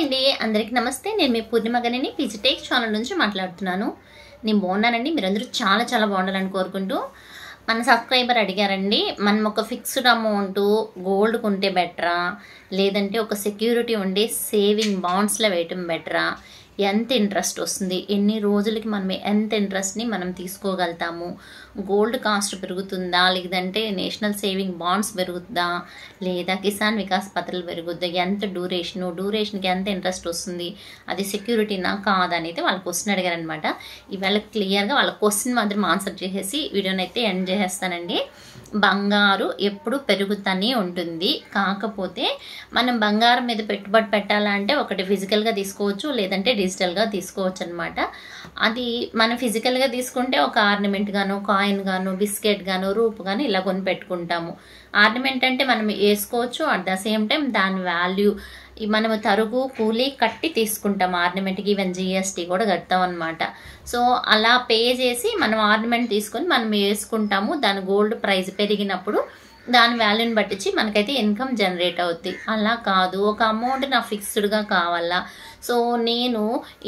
అండి అందరికీ నమస్తే. నేను మీ పూర్ణిమ గారిని పీజీటెక్ ఛానల్ నుంచి మాట్లాడుతున్నాను. నేను బాగున్నానండి. మీరందరూ చాలా చాలా బాగుండాలని కోరుకుంటూ మన సబ్స్క్రైబర్ అడిగారండి, మనం ఒక ఫిక్స్డ్ అమౌంట్ గోల్డ్ కొంటే బెటరా లేదంటే ఒక సెక్యూరిటీ ఉండి సేవింగ్ బాండ్స్లో వేయటం బెటరా, ఎంత ఇంట్రెస్ట్ వస్తుంది, ఎన్ని రోజులకి మనం ఎంత ఇంట్రెస్ట్ని మనం తీసుకోగలుగుతాము, గోల్డ్ కాస్ట్ పెరుగుతుందా లేదంటే నేషనల్ సేవింగ్ బాండ్స్ పెరుగుతుందా లేదా కిసాన్ వికాస్ పత్రాలు పెరుగుద్దా, ఎంత డ్యూరేషన్కి ఎంత ఇంట్రెస్ట్ వస్తుంది, అది సెక్యూరిటీనా కాదనేది వాళ్ళ క్వశ్చన్ అడిగారనమాట. ఇవాళ క్లియర్గా వాళ్ళ క్వశ్చన్ మాత్రం ఆన్సర్ చేసేసి వీడియోని అయితే ఎండ్ చేసేస్తానండి. బంగారు ఎప్పుడు పెరుగుతూనే ఉంటుంది, కాకపోతే మనం బంగారం మీద పెట్టుబడి పెట్టాలంటే ఒకటి ఫిజికల్గా తీసుకోవచ్చు లేదంటే డిజిటల్గా తీసుకోవచ్చు అనమాట. అది మనం ఫిజికల్గా తీసుకుంటే ఒక ఆర్నమెంట్ గాను, కాయిన్ గాను, బిస్కెట్ గాను, రూప్ గాను ఇలా కొని పెట్టుకుంటాము. ఆర్నమెంట్ అంటే మనం వేసుకోవచ్చు, అట్ ద సేమ్ టైం దాని వాల్యూ మనము తరుగు కూలీ కట్టి తీసుకుంటాం. ఆర్నమెంట్కి ఈవెన్ జిఎస్టీ కూడా కడతాం అనమాట. సో అలా పే చేసి మనం ఆర్నమెంట్ తీసుకొని మనం వేసుకుంటాము. దాని గోల్డ్ ప్రైస్ పెరిగినప్పుడు దాని వాల్యూని బట్టించి మనకైతే ఇన్కమ్ జనరేట్ అవుద్ది. అలా కాదు, ఒక అమౌంట్ నాకు ఫిక్స్డ్గా కావాలా, సో నేను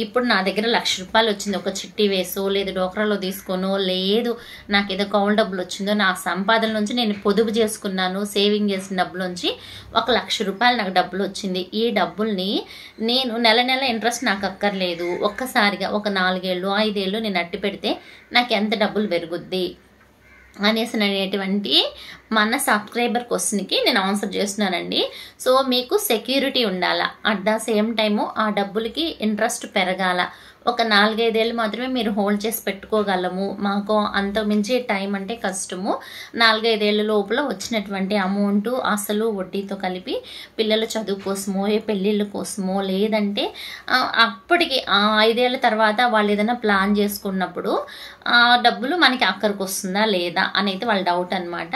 ఇప్పుడు నా దగ్గర ₹1,00,000 వచ్చింది, ఒక చిట్టి వేసో లేదు డోక్రాలో తీసుకోనో, లేదు నాకు ఏదో కౌలు డబ్బులు వచ్చిందో, నా సంపాదన నుంచి నేను పొదుపు చేసుకున్నాను, సేవింగ్ చేసిన డబ్బుల నుంచి ₹1,00,000 నాకు డబ్బులు వచ్చింది. ఈ డబ్బుల్ని నేను నెల నెల ఇంట్రెస్ట్ నాకు అక్కర్లేదు, ఒక్కసారిగా ఒక 4 ఏళ్ళు 5 ఏళ్ళు నేను అట్టి పెడితే నాకు ఎంత డబ్బులు పెరుగుద్ది అనేటువంటి మన సబ్స్క్రైబర్ క్వశ్చన్కి నేను ఆన్సర్ చేస్తున్నానండి. సో మీకు సెక్యూరిటీ ఉండాలా, అట్ ద సేమ్ టైము ఆ డబ్బులకి ఇంట్రెస్ట్ పెరగాల. ఒక 4-5 ఏళ్ళు మాత్రమే మీరు హోల్డ్ చేసి పెట్టుకోగలము, మాకు అంత మించి టైం అంటే కష్టము. 4-5 ఏళ్ళ లోపల వచ్చినటువంటి అమౌంట్ అసలు వడ్డీతో కలిపి పిల్లల చదువు కోసమో ఏ పెళ్ళిళ్ళ కోసమో లేదంటే అప్పటికి 5 ఏళ్ళ తర్వాత వాళ్ళు ఏదైనా ప్లాన్ చేసుకున్నప్పుడు ఆ డబ్బులు మనకి అక్కడికి వస్తుందా లేదా అనేది వాళ్ళ డౌట్ అనమాట.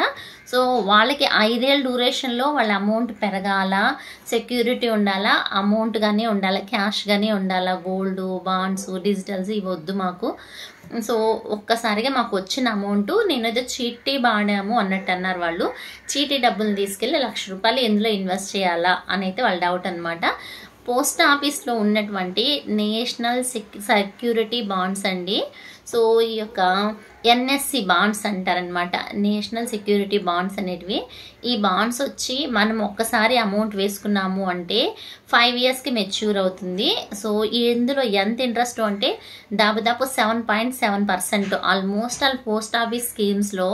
సో వాళ్ళకి 5 ఏళ్ళ డ్యూరేషన్లో వాళ్ళ అమౌంట్ పెరగాల, సెక్యూరిటీ ఉండాలా, అమౌంట్ కానీ ఉండాలా, క్యాష్ కానీ ఉండాలా, గోల్డ్ బాండ్స్ డిజిటల్స్ ఇవి వద్దు మాకు. సో ఒక్కసారిగా మాకు వచ్చిన అమౌంట్ నేను ఏదో చీటీ బాడాము అన్నట్టు అన్నారు వాళ్ళు. చీటీ డబ్బులు తీసుకెళ్ళి ₹1,00,000 ఎందులో ఇన్వెస్ట్ చేయాలా అని అయితే వాళ్ళ డౌట్ అనమాట. పోస్ట్ ఆఫీస్లో ఉన్నటువంటి నేషనల్ సెక్యూరిటీ బాండ్స్ అండి. సో ఈ యొక్క ఎన్ఎస్సి బాండ్స్ అంటారనమాట, నేషనల్ సెక్యూరిటీ బాండ్స్ అనేటివి. ఈ బాండ్స్ వచ్చి మనం ఒక్కసారి అమౌంట్ వేసుకున్నాము అంటే 5 ఇయర్స్కి మెచ్యూర్ అవుతుంది. సో ఇందులో ఎంత ఇంట్రెస్ట్ అంటే దాదాపు 7.7%. ఆల్మోస్ట్ ఆల్ పోస్ట్ ఆఫీస్ స్కీమ్స్లో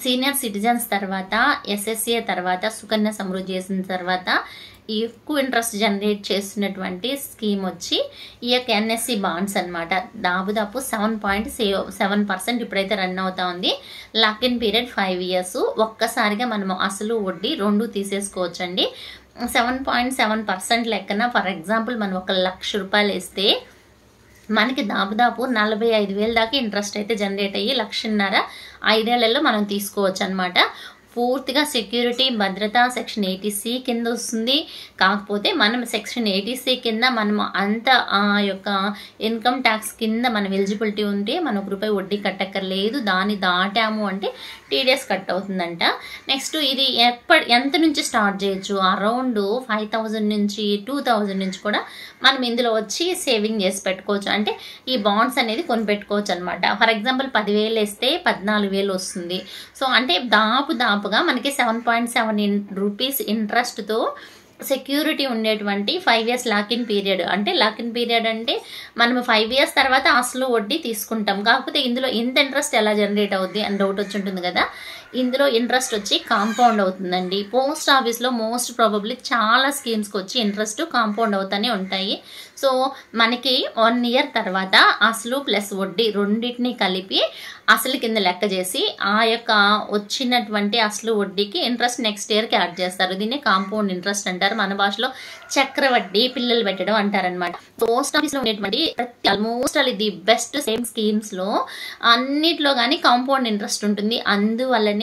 సీనియర్ సిటిజన్స్ తర్వాత ఎస్ఎస్ఏ తర్వాత సుకన్య సమృద్ధి చేసిన తర్వాత ఎక్కువ ఇంట్రెస్ట్ జనరేట్ చేస్తున్నటువంటి స్కీమ్ వచ్చి ఈ యొక్క ఎన్ఎస్సి బాండ్స్ అనమాట. దాదాపు 7.7% ఇప్పుడైతే రన్ అవుతా ఉంది. Lock in period 5 years. ఒక్కసారిగా మనము అసలు వడ్డీ 2 తీసేసుకోవచ్చండి. 7.7% లెక్కన ఫర్ ఎగ్జాంపుల్ మనం ఒక ₹1,00,000 వేస్తే మనకి దాదాపు 45,000 దాకా ఇంట్రెస్ట్ అయితే జనరేట్ అయ్యి 1,50,000 5 ఏళ్లలో మనం తీసుకోవచ్చు అనమాట. పూర్తిగా సెక్యూరిటీ భద్రత సెక్షన్ 80C కింద వస్తుంది. కాకపోతే మనం సెక్షన్ 80C కింద మనం అంత ఆ యొక్క ఇన్కమ్ ట్యాక్స్ కింద మనం ఎలిజిబిలిటీ ఉంటే మనం ₹1 వడ్డీ కట్టక్కర్లేదు. దాన్ని దాటాము అంటే TDS కట్ అవుతుందంట. నెక్స్ట్ ఇది ఎంత నుంచి స్టార్ట్ చేయొచ్చు, అరౌండ్ 5,000 నుంచి 2,000 నుంచి కూడా మనం ఇందులో వచ్చి సేవింగ్ చేసి పెట్టుకోవచ్చు. అంటే ఈ బాండ్స్ అనేది కొని పెట్టుకోవచ్చు అనమాట. ఫర్ ఎగ్జాంపుల్ 10,000 వేస్తే 14,000 వస్తుంది. సో అంటే దాపుగా మనకి 7.7 రూపీస్ ఇంట్రెస్ట్తో సెక్యూరిటీ ఉండేటువంటి 5 ఇయర్స్ లాక్ ఇన్ పీరియడ్. అంటే లాక్ ఇన్ పీరియడ్ అంటే మనం 5 ఇయర్స్ తర్వాత అసలు వడ్డీ తీసుకుంటాం. కాకపోతే ఇందులో ఇంత ఇంట్రెస్ట్ ఎలా జనరేట్ అవుద్ది అని డౌట్ వచ్చి ఉంటుంది కదా. ఇందులో ఇంట్రెస్ట్ వచ్చి కాంపౌండ్ అవుతుందండి. పోస్ట్ ఆఫీస్లో మోస్ట్ ప్రాబబ్లీ చాలా స్కీమ్స్కి వచ్చి ఇంట్రెస్ట్ కాంపౌండ్ అవుతూనే ఉంటాయి. సో మనకి 1 ఇయర్ తర్వాత అసలు ప్లస్ వడ్డీ రెండింటిని కలిపి అసలు కింద లెక్క చేసి ఆ యొక్క వచ్చినటువంటి అసలు వడ్డీకి ఇంట్రెస్ట్ నెక్స్ట్ ఇయర్కి యాడ్ చేస్తారు. దీన్ని కాంపౌండ్ ఇంట్రెస్ట్ అంటారు. మన భాషలో చక్రవడ్డీ పిల్లలు పెట్టడం అంటారనమాట. పోస్ట్ ఆఫీస్లో ఉండేటువంటి ఆల్మోస్ట్ ఆల్ ఇది బెస్ట్ సేమ్ స్కీమ్స్లో అన్నిట్లో కానీ కాంపౌండ్ ఇంట్రెస్ట్ ఉంటుంది. అందువల్లనే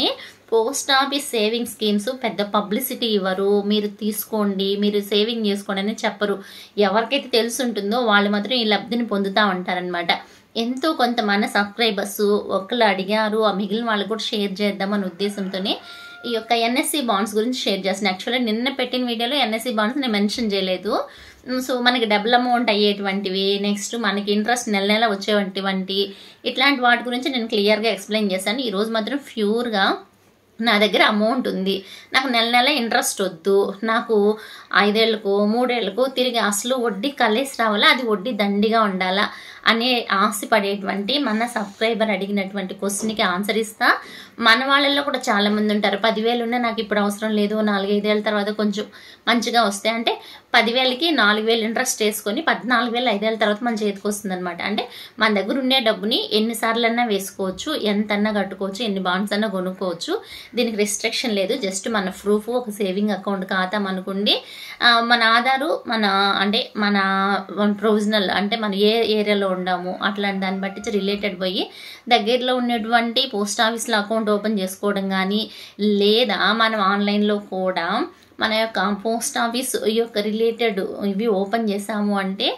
పోస్ట్ ఆఫీస్ సేవింగ్ స్కీమ్స్ పెద్ద పబ్లిసిటీ ఇవ్వరు. మీరు తీసుకోండి, మీరు సేవింగ్ చేసుకోండి అని చెప్పరు. ఎవరికైతే తెలిసి ఉంటుందో వాళ్ళు మాత్రం ఈ లబ్ధిని పొందుతూ ఉంటారనమాట. ఎంతో కొంత మన సబ్స్క్రైబర్స్ ఒకళ్ళు అడిగారు, ఆ మిగిలిన వాళ్ళు కూడా షేర్ చేద్దామనే ఉద్దేశంతోనే ఈ యొక్క ఎన్ఎస్సి బాండ్స్ గురించి షేర్ చేస్తున్నాను. యాక్చువల్గా నిన్న పెట్టిన వీడియోలో ఎన్ఎస్సి బాండ్స్ నేను మెన్షన్ చేయలేదు. సో మనకి డబుల్ అమౌంట్ అయ్యేటువంటివి, నెక్స్ట్ మనకి ఇంట్రెస్ట్ నెల నెల వచ్చేటువంటి ఇట్లాంటి వాటి గురించి నేను క్లియర్గా ఎక్స్ప్లెయిన్ చేశాను. ఈరోజు మాత్రం ప్యూర్గా నా దగ్గర అమౌంట్ ఉంది, నాకు నెల నెల ఇంట్రెస్ట్ వద్దు, నాకు 5 ఏళ్ళకు 3 ఏళ్ళకు తిరిగి అసలు వడ్డీ కలిసి రావాలా, అది వడ్డీ దండిగా ఉండాలా అనే ఆశపడేటువంటి మన సబ్స్క్రైబర్ అడిగినటువంటి క్వశ్చన్కి ఆన్సర్ ఇస్తా. మన వాళ్ళల్లో కూడా చాలామంది ఉంటారు, 10,000 ఉన్నా నాకు ఇప్పుడు అవసరం లేదు, 4-5 ఏళ్ళ తర్వాత కొంచెం మంచిగా వస్తాయి అంటే 10,000కి 4,000 ఇంట్రెస్ట్ వేసుకొని 14,000 5 ఏళ్ళ తర్వాత మన చేతికి వస్తుంది అనమాట. అంటే మన దగ్గర ఉండే డబ్బుని ఎన్నిసార్లన్నా వేసుకోవచ్చు, ఎంతన్నా కట్టుకోవచ్చు, ఎన్ని బాండ్స్ అన్నా కొనుక్కోవచ్చు. దీనికి రిస్ట్రిక్షన్ లేదు. జస్ట్ మన ప్రూఫ్ ఒక సేవింగ్ అకౌంట్ ఖాతా మనకుండి మన ఆధారు మన ప్రొవిజనల్ అంటే మనం ఏ ఏరియాలో ఉండాము అట్లాంటి దాన్ని బట్టి రిలేటెడ్ పోయి దగ్గరలో ఉన్నటువంటి పోస్ట్ ఆఫీస్లో అకౌంట్ ఓపెన్ చేసుకోవడం కానీ, లేదా మనం ఆన్లైన్లో కూడా మన యొక్క పోస్ట్ ఆఫీస్ యొక్క రిలేటెడ్ ఇవి ఓపెన్ చేసాము అంటే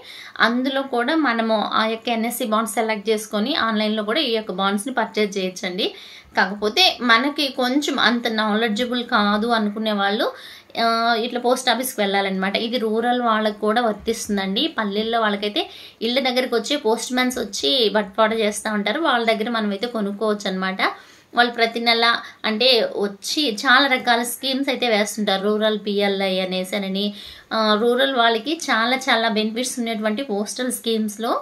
అందులో కూడా మనము ఆ యొక్క ఎన్ఎస్సి బాండ్స్ సెలెక్ట్ చేసుకొని ఆన్లైన్లో కూడా ఈ యొక్క బాండ్స్ని పర్చేజ్ చేయొచ్చండి. కాకపోతే మనకి కొంచెం అంత నాలెడ్జబుల్ కాదు అనుకునే వాళ్ళు ఇట్లా పోస్ట్ ఆఫీస్కి వెళ్ళాలన్నమాట. ఇది రూరల్ వాళ్ళకి కూడా వర్తిస్తుందండి. పల్లెల్లో వాళ్ళకైతే ఇళ్ళ దగ్గరికి వచ్చి పోస్ట్ మ్యాన్స్ వచ్చి బట్వాడ చేస్తూ ఉంటారు, వాళ్ళ దగ్గర మనమైతే కొనుక్కోవచ్చు అనమాట. వాళ్ళు ప్రతి నెల అంటే వచ్చి చాలా రకాల స్కీమ్స్ అయితే వేస్తుంటారు, రూరల్ పిఎల్ఐ అనేసి రూరల్ వాళ్ళకి చాలా చాలా బెనిఫిట్స్ ఉన్నటువంటి పోస్టల్ స్కీమ్స్లో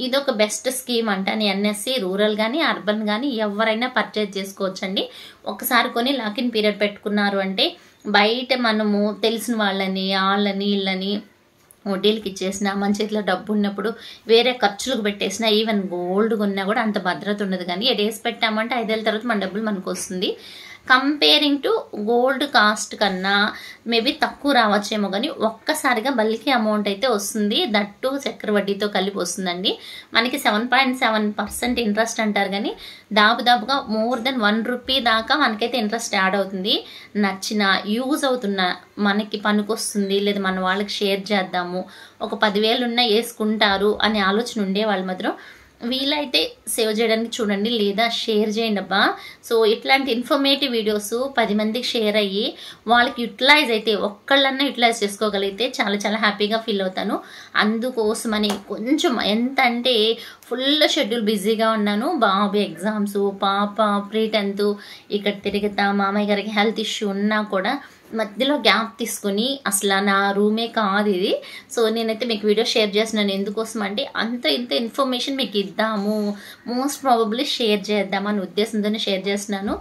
ఇదొక బెస్ట్ స్కీమ్ అంటాను. ఎన్ఎస్సి రూరల్ కానీ అర్బన్ కానీ ఎవరైనా పర్చేజ్ చేసుకోవచ్చండి. ఒకసారి కొని లాకిన్ పీరియడ్ పెట్టుకున్నారు అంటే బయట మనము తెలిసిన వాళ్ళని వీళ్ళని వడ్డీలకి ఇచ్చేసిన, మన చేతిలో డబ్బు ఉన్నప్పుడు వేరే ఖర్చులకు పెట్టేసినా, ఈవెన్ గోల్డ్ కొన్నా కూడా అంత భద్రత ఉండదు. కానీ డేస్ పెట్టామంటే 5 ఏళ్ళ తర్వాత మన డబ్బులు మనకు వస్తుంది. కంపేరింగ్ టు గోల్డ్ కాస్ట్ కన్నా మేబీ తక్కువ రావచ్చేమో, కానీ ఒక్కసారిగా బల్కి అమౌంట్ అయితే వస్తుంది. దట్టు చక్కెర వడ్డీతో కలిపి వస్తుందండి. మనకి 7.7% ఇంట్రెస్ట్ అంటారు, కానీ దాదాపుగా మోర్ దెన్ 1 రూపీ దాకా మనకైతే ఇంట్రెస్ట్ యాడ్ అవుతుంది. నచ్చిన యూజ్ అవుతున్న మనకి పనికొస్తుంది, లేదా మన వాళ్ళకి షేర్ చేద్దాము, ఒక 10,000 ఉన్నా వేసుకుంటారు అనే ఆలోచన ఉండే వాళ్ళు మాత్రం వీలైతే సేవ్ చేయడానికి చూడండి, లేదా షేర్ చేయండి అబ్బా. సో ఇట్లాంటి ఇన్ఫర్మేటివ్ వీడియోస్ 10 మందికి షేర్ అయ్యి వాళ్ళకి యూటిలైజ్ అయితే ఒక్కళ్ళన్నా యూటిలైజ్ చేసుకోగలిగితే చాలా చాలా హ్యాపీగా ఫీల్ అవుతాను. అందుకోసమని కొంచెం ఎంత అంటే ఫుల్ షెడ్యూల్ బిజీగా ఉన్నాను. బాబు ఎగ్జామ్స్, పాప ప్రీ-10th, ఇక్కడ తిరుగుతా, మామయ్య గారికి హెల్త్ ఇష్యూ ఉన్నా కూడా మధ్యలో గ్యాప్ తీసుకుని అసలు నా రూమే కాదు ఇది. సో నేనైతే మీకు వీడియో షేర్ చేస్తున్నాను. ఎందుకోసం అంటే ఇంత ఇన్ఫర్మేషన్ మీకు ఇద్దాము, మోస్ట్ ప్రాబబ్లీ షేర్ చేద్దామని ఉద్దేశంతోనే షేర్ చేస్తున్నాను.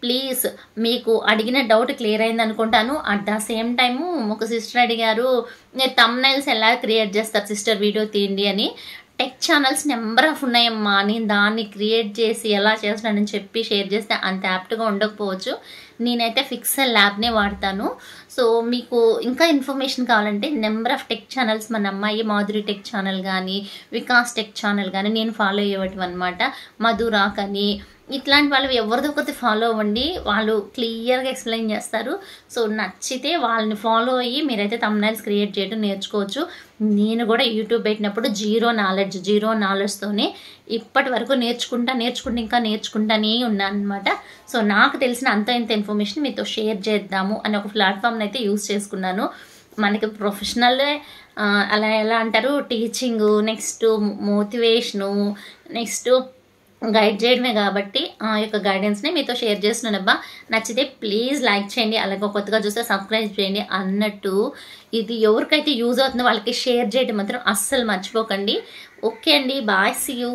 ప్లీజ్ మీకు అడిగిన డౌట్ క్లియర్ అయింది అనుకుంటాను. అట్ ద సేమ్ టైము ఒక సిస్టర్ అడిగారు, నేను థంబ్నైల్స్ ఎలా క్రియేట్ చేస్తారు సిస్టర్ వీడియో తీయండి అని. టెక్ ఛానల్స్ నెంబర్ ఆఫ్ ఉన్నాయమ్మా, నేను దాన్ని క్రియేట్ చేసి ఎలా చేస్తానని చెప్పి షేర్ చేస్తే అంత యాప్ట్గా ఉండకపోవచ్చు. నేనైతే ఫిక్సెల్ ల్యాబ్నే వాడతాను. సో మీకు ఇంకా ఇన్ఫర్మేషన్ కావాలంటే నెంబర్ ఆఫ్ టెక్ ఛానల్స్, మన అమ్మాయి మాధురి టెక్ ఛానల్ కానీ, వికాస్ టెక్ ఛానల్ కానీ నేను ఫాలో అయ్యేవాటి అనమాట. మధురాక్ అని ఇట్లాంటి వాళ్ళు ఎవరిదో ఒకటి ఫాలో అవ్వండి, వాళ్ళు క్లియర్గా ఎక్స్ప్లెయిన్ చేస్తారు. సో నచ్చితే వాళ్ళని ఫాలో అయ్యి మీరైతే థంబ్నైల్స్ క్రియేట్ చేయడం నేర్చుకోవచ్చు. నేను కూడా యూట్యూబ్ పెట్టినప్పుడు జీరో నాలెడ్జ్తోనే ఇప్పటి వరకు ఇంకా నేర్చుకుంటానే ఉన్నాను అనమాట. సో నాకు తెలిసిన ఇంత ఇన్ఫర్మేషన్ మీతో షేర్ చేద్దాము అని ఒక ప్లాట్ఫామ్ని అయితే యూజ్ చేసుకున్నాను. మనకి ప్రొఫెషనల్ అలా ఎలా అంటారు, teaching, next motivation, next guide చేయడమే కాబట్టి ఆ యొక్క గైడెన్స్ని మీతో షేర్ చేస్తున్నాను అబ్బా. నచ్చితే ప్లీజ్ లైక్ చేయండి, అలాగే కొత్తగా చూస్తే సబ్స్క్రైబ్ చేయండి అన్నట్టు. ఇది ఎవరికైతే యూజ్ అవుతుందో వాళ్ళకి షేర్ చేయడం మాత్రం అస్సలు మర్చిపోకండి. ఓకే అండి, బాయ్, సీ యూ.